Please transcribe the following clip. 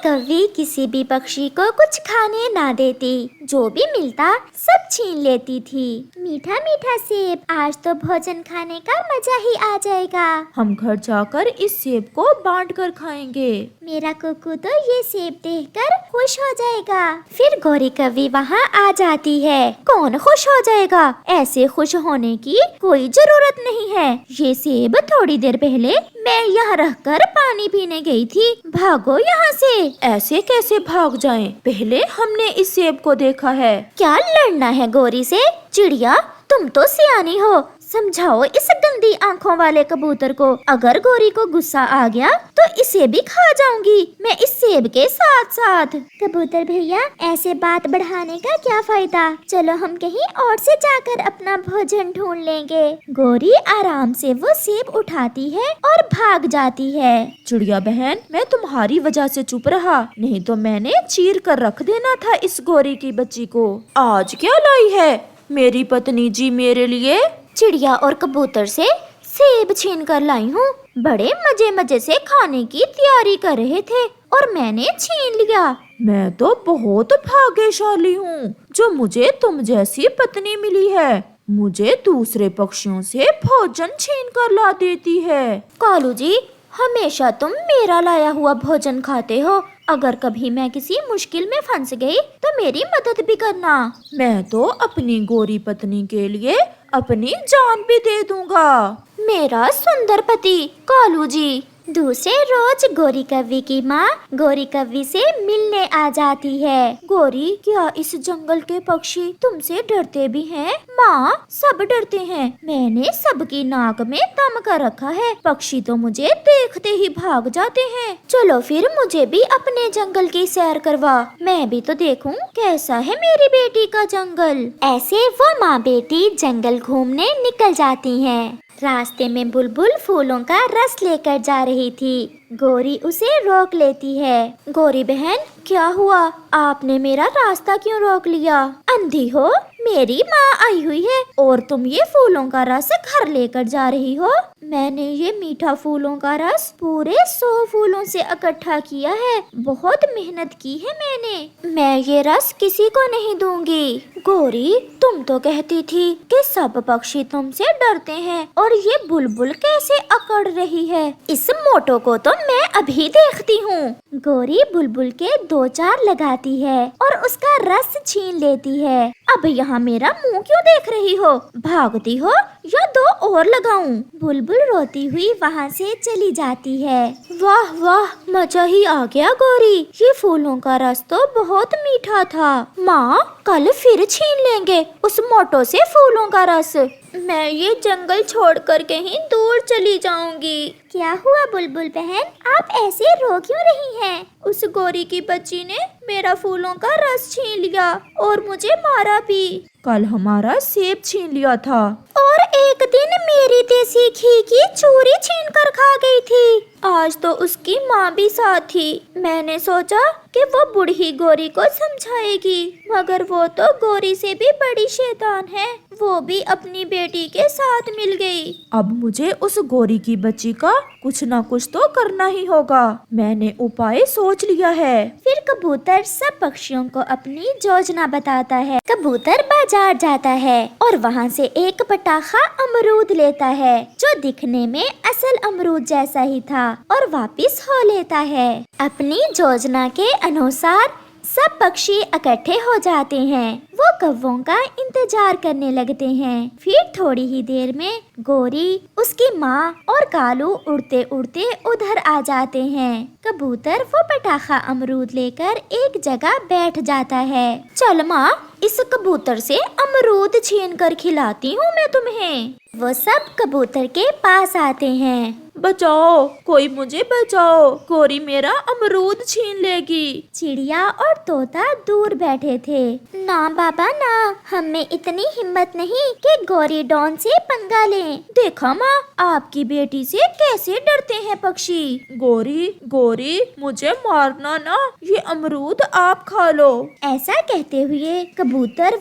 कौवी किसी भी पक्षी को कुछ खाने ना देती, जो भी मिलता सब छीन लेती थी। मीठा मीठा सेब, आज तो भोजन खाने का मजा ही आ जाएगा। हम घर जाकर इस सेब को बांट कर खाएंगे। मेरा कुकू तो ये सेब देखकर खुश हो जाएगा। फिर गौरी कौवी वहाँ आ जाती है। कौन खुश हो जाएगा? ऐसे खुश होने की कोई जरूरत नहीं है। ये सेब थोड़ी देर पहले मैं यहाँ रखकर पानी पीने गई थी। भागो यहाँ से। ऐसे कैसे भाग जाएं? पहले हमने इस सेब को देखा है। क्या लड़ना है गौरी से? चिड़िया, तुम तो सियानी हो, समझाओ इस गंदी आंखों वाले कबूतर को। अगर गौरी को गुस्सा आ गया तो इसे भी खा जाऊंगी मैं इस सेब के साथ साथ। कबूतर भैया, ऐसे बात बढ़ाने का क्या फायदा? चलो हम कहीं और से जाकर अपना भोजन ढूंढ लेंगे। गौरी आराम से वो सेब उठाती है और भाग जाती है। चिड़िया बहन, मैं तुम्हारी वजह से चुप रहा, नहीं तो मैंने चीर कर रख देना था इस गौरी की बच्ची को। आज क्या लाई है मेरी पत्नी जी मेरे लिए? चिड़िया और कबूतर से सेब छीन कर लाई हूँ। बड़े मजे मजे से खाने की तैयारी कर रहे थे और मैंने छीन लिया। मैं तो बहुत भाग्यशाली हूँ जो मुझे तुम जैसी पत्नी मिली है। मुझे दूसरे पक्षियों से भोजन छीन कर ला देती है। कालू जी, हमेशा तुम मेरा लाया हुआ भोजन खाते हो। अगर कभी मैं किसी मुश्किल में फंस गई तो मेरी मदद भी करना। मैं तो अपनी गोरी पत्नी के लिए अपनी जान भी दे दूंगा। मेरा सुंदर पति कालू जी। दूसरे रोज गौरी कौवी की माँ गौरी कौवी से मिलने आ जाती है। गौरी, क्या इस जंगल के पक्षी तुमसे डरते भी हैं? माँ, सब डरते हैं। मैंने सबकी नाक में दम कर रखा है। पक्षी तो मुझे देखते ही भाग जाते हैं। चलो फिर मुझे भी अपने जंगल की सैर करवा, मैं भी तो देखूं कैसा है मेरी बेटी का जंगल। ऐसे वो माँ बेटी जंगल घूमने निकल जाती हैं। रास्ते में बुलबुल फूलों का रस लेकर जा रही थी। गौरी उसे रोक लेती है। गौरी बहन, क्या हुआ? आपने मेरा रास्ता क्यों रोक लिया? अंधी हो? मेरी माँ आई हुई है और तुम ये फूलों का रस घर लेकर जा रही हो। मैंने ये मीठा फूलों का रस पूरे 100 फूलों से इकट्ठा किया है। बहुत मेहनत की है मैंने। मैं ये रस किसी को नहीं दूंगी। गौरी, तुम तो कहती थी कि सब पक्षी तुमसे डरते हैं और ये बुलबुल कैसे अकड़ रही है? इस मोटो को तो मैं अभी देखती हूँ। गौरी बुलबुल के 2-4 लगाती है और उसका रस छीन लेती है। अब यहाँ मेरा मुंह क्यों देख रही हो? भागती हो या 2 और लगाऊं? बुलबुल रोती हुई वहाँ से चली जाती है। वाह वाह, मजा ही आ गया गौरी। ये फूलों का रस तो बहुत मीठा था। माँ, कल फिर छीन लेंगे उस मोटो से फूलों का रस। मैं ये जंगल छोड़कर कहीं दूर चली जाऊंगी। क्या हुआ बुलबुल बहन, आप ऐसे रो क्यों रही हैं? उस गौरी की बच्ची ने मेरा फूलों का रस छीन लिया और मुझे मारा भी। कल हमारा सेब छीन लिया था और एक दिन मेरी देसी घी की चूरी छीन कर खा गई थी। आज तो उसकी माँ भी साथ थी। मैंने सोचा कि वो बूढ़ी गौरी को समझाएगी, मगर वो तो गौरी से भी बड़ी शैतान है। वो भी अपनी बेटी के साथ मिल गई। अब मुझे उस गौरी की बच्ची का कुछ न कुछ तो करना ही होगा। मैंने उपाय सोच लिया है। फिर कबूतर सब पक्षियों को अपनी योजना बताता है। कबूतर बाजार जाता है और वहाँ से एक पटाखा अमरूद लेता है जो दिखने में असल अमरूद जैसा ही था और वापस हो लेता है। अपनी योजना के अनुसार सब पक्षी इकट्ठे हो जाते हैं। वो कौवों का इंतजार करने लगते हैं। फिर थोड़ी ही देर में गौरी, उसकी माँ और कालू उड़ते उड़ते उधर आ जाते हैं। कबूतर वो पटाखा अमरूद लेकर एक जगह बैठ जाता है। चल माँ, इस कबूतर से अमरूद छीन कर खिलाती हूँ मैं तुम्हें। वो सब कबूतर के पास आते हैं। बचाओ, कोई मुझे बचाओ, गौरी मेरा अमरूद छीन लेगी। चिड़िया और तोता दूर बैठे थे। ना बाबा ना, हम में इतनी हिम्मत नहीं कि गौरी डॉन से पंगा लें। देखा माँ, आपकी बेटी से कैसे डरते हैं पक्षी। गौरी गौरी, मुझे मारना ना, ये अमरूद आप खा लो। ऐसा कहते हुए कबूतर